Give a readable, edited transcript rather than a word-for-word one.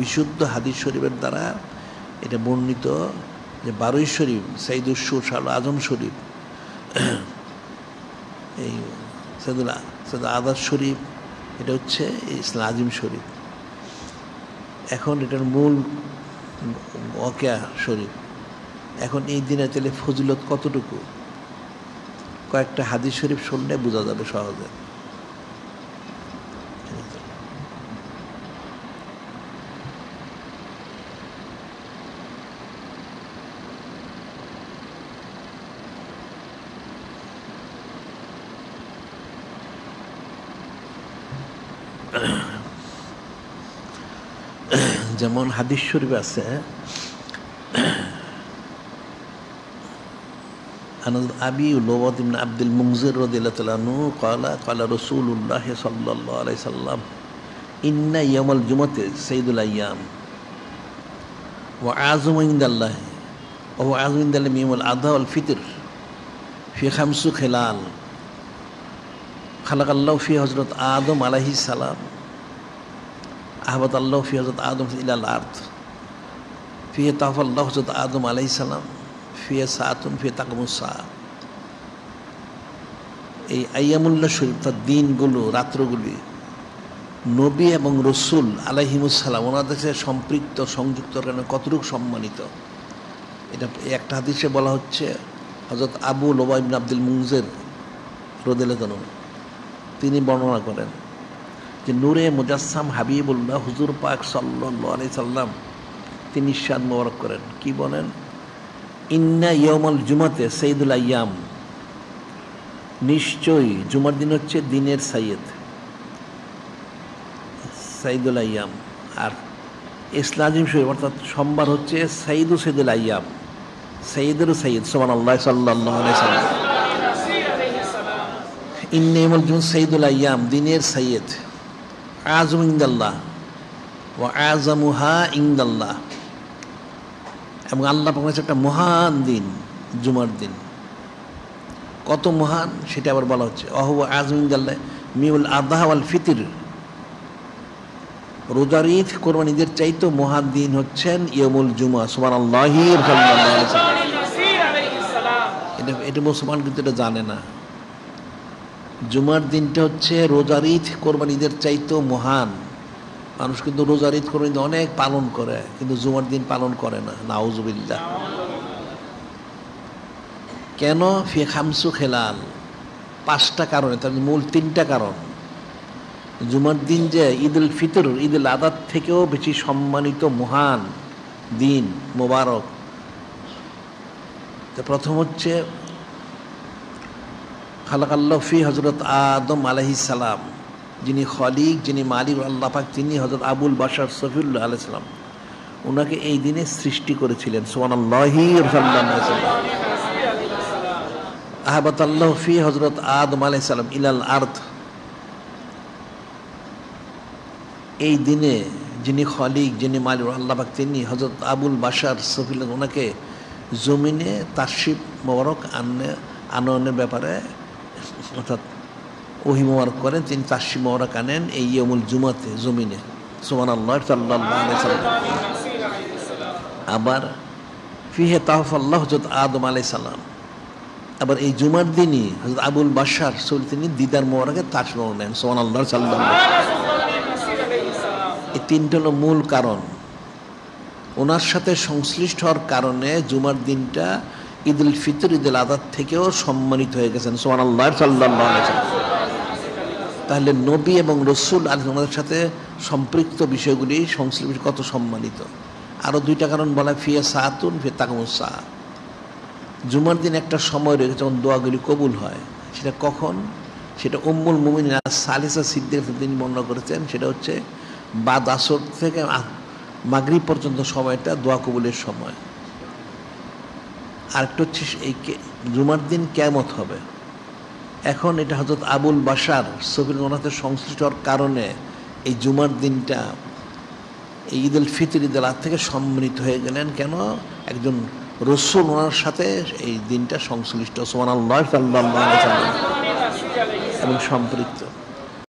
বিশুদ্ধ হাদিস শরীফের দ্বারা এটা বর্ণিত যে 12 শরীফ সাইদুস সুর আজম শরীফ, এই সৈয়দ আদার শরীফ, এটা হচ্ছে ইসলাম আজিম শরীফ। এখন এটার মূল ওয়াকিয়া শরীফ। এখন এই দিনে তাহলে ফজিলত কতটুকু, কয়েকটা হাদিস শরীফ শুনলে বোঝা যাবে সহজে। যেমন হাদিস শরীফ আছে আবি উলওয়াত ইবনে আব্দুল মুনজির রাদিয়াল্লাহু তাআলা আনহু ক্বালা রাসূলুল্লাহ সাল্লাল্লাহু আলাইহি সাল্লাম ইন্না ইয়াউমাল জুমআতি সাইয়্যিদুল আইয়াম ওয়া আযমু ইনদাল্লাহ ওয়া হুয়া আযমু ইনদাল্লাহ ইয়াউমুল আযহা ওয়াল ফিতর ফি খামসু খিলাল খালাকাল্লাহু ফি হযরত আদম আলাইহিস সালাম আহবাত আল্লাহ ফি হযরত আদম ইলাল আরদ ফি তাওয়াফাল্লাহু হযরত আদম আলাইহিস সালাম ফি সাআতুন ফি তাকমুস সাআ। এই আইয়ামুল্লাহ শরীফ তার দিনগুলো, রাত্রগুলি নবী এবং রসুল আলাইহিমুস সালাম ওনাদের সাথে সম্পৃক্ত সংযুক্ত কারণে কতটুকু সম্মানিত, এটা একটা হাদিসে বলা হচ্ছে। হযরত আবু লুবাইব ইবনে আব্দুল মুনজির রাদিয়াল্লাহু আনহু তিনি বর্ণনা করেন যে নূরে মুজাসসাম হাবিবুল্লাহ হুজুর পাক সাল্লাল্লাহু আলাইহি সাল্লাম তিনি ইরশাদ মোবারক করেন, কি বলেন, ইন্না ইয়াউমাল জুমাতে সাইয়্যিদুল আইয়াম, নিশ্চয়ই জুমার দিন হচ্ছে দিনের সাইয়্যিদ, সাইয়্যিদুল আইয়াম। আর ইসলাম আজিম শরীফ অর্থাৎ সোমবার হচ্ছে সাইয়্যিদুল আইয়াম, সাইয়্যিদেরও সাইয়্যিদ সুবহানাল্লাহ সাল্লাল্লাহু আলাইহি সাল্লাম। ইন্না ইয়াউমাল জুমআতি সাইয়্যিদুল আইয়াম, দিনের সাইয়্যিদ, আযমু ইনদাল্লাহ ওয়া আযমুহা ইনদাল্লাহ, এবং আল্লাহ পাকের কাছে একটা মহান দিন জুমার দিন। কত মহান সেটা আবার বলা হচ্ছে, ওয়া আযমু ইনদাল্লাহ মিউল আযহা ওয়াল ফিতর, রোজার ঈদ কোরবান ঈদের চাইতে মহান দিন হচ্ছেন ইয়াউমুল জুমআ। সুবহানাল্লাহি সাল্লাল্লাহু আলাইহি সাল্লাম। এটা মুসলমান কিন্তু এটা জানে না। জুমার দিনটা হচ্ছে রোজার ঈদ কোরবান ঈদের চাইতেও মহান। মানুষ কিন্তু রোজার ঈদ কোরবান ঈদ অনেক পালন করে, কিন্তু জুমার দিন পালন করে না, নাউজুবিল্লাহ। কেন? ফি খামসু খিলাল, 5টা কারণে, তার মূল 3টা কারণ। জুমার দিন যে ঈদুল ফিতর, ঈদুল আদার থেকেও বেশি সম্মানিত মহান দিন মোবারক। তো প্রথম হচ্ছে খালাকাল্লাহু ফি হযরত আদম আলাইহিস সালাম, যিনি খলিক, যিনি মালিক আল্লাহ পাক, তিনি হযরত আবুল বাশার সফিউল্লাহ আলাইহিস সালাম, ওনাকে এই দিনে সৃষ্টি করেছিলেন। সুবহানাল্লাহি সাল্লাল্লাহু আলাইহি সাল্লাম। আহবাতাল্লাহু ফি হযরত আদম আলাইহিস সালাম ইলাল আরদ, এই দিনে যিনি খলিক, যিনি মালিক আল্লাহ পাক, তিনি হযরত আবুল বাশার সফিউল্লাহ, ওনাকে জমিনে তাশরিফ মোবারক আনয়নের ব্যাপারে অর্থাৎ ওহী মোবারক করেন, তিনি তাশরিফ মোবারক আনেন এই ইয়াউমুল জুমাতে জমিনে। সুবহানাল্লাহ সাল্লাল্লাহু আলাইহি সাল্লাম। আবার ফিহে তাওয়াফাল্লাহু হযরত আদম আলাইহিস সালাম, আবার এই জুমার দিনই হযরত আবুল বাশার তিনি দিদার মোবারকে তাশরিফ নেন। সুবহানাল্লাহ সাল্লাল্লাহু আলাইহি সাল্লাম। এই 3টা হলো মূল কারণ। ওনার সাথে সংশ্লিষ্ট হওয়ার কারণে জুমার দিনটা ঈদুল ফিতর, ঈদুল আদার থেকেও সম্মানিত হয়ে গেছেন। সুবহানাল্লাহ সাল্লাল্লাহু আলাইহি সাল্লাম। তাহলে নবী এবং রসুল আমাদের সাথে সম্পৃক্ত বিষয়গুলি সংশ্লিষ্ট কত সম্মানিত। আরও 2টা কারণ বলা, ফিয়া সাআতুন ফি তাকমুস সাআ, জুমার দিন একটা সময় রয়েছে যখন দোয়াগুলি কবুল হয়। সেটা কখন? সেটা উম্মুল মুমিনিন সালিসা সিদ্দিকা তিনি বর্ণনা করেছেন, সেটা হচ্ছে বাদ আসর থেকে মাগরিব পর্যন্ত সময়টা দোয়া কবুলের সময়। আরেকটা হচ্ছে এই জুমার দিন কিয়ামত হবে। এখন এটা হযরত আবুল বাশার সফিউল ওনাতে সংশ্লিষ্ট হওয়ার কারণে এই জুমার দিনটা এই ঈদুল ফিতর, ঈদুল আযহা থেকে সম্মানিত হয়ে গেলেন। কেন? একজন রসুল ওনার সাথে এই দিনটা সংশ্লিষ্ট। সুবহানাল্লাহ সাল্লাল্লাহু আলাইহি সাল্লাম এবং সম্পৃক্ত।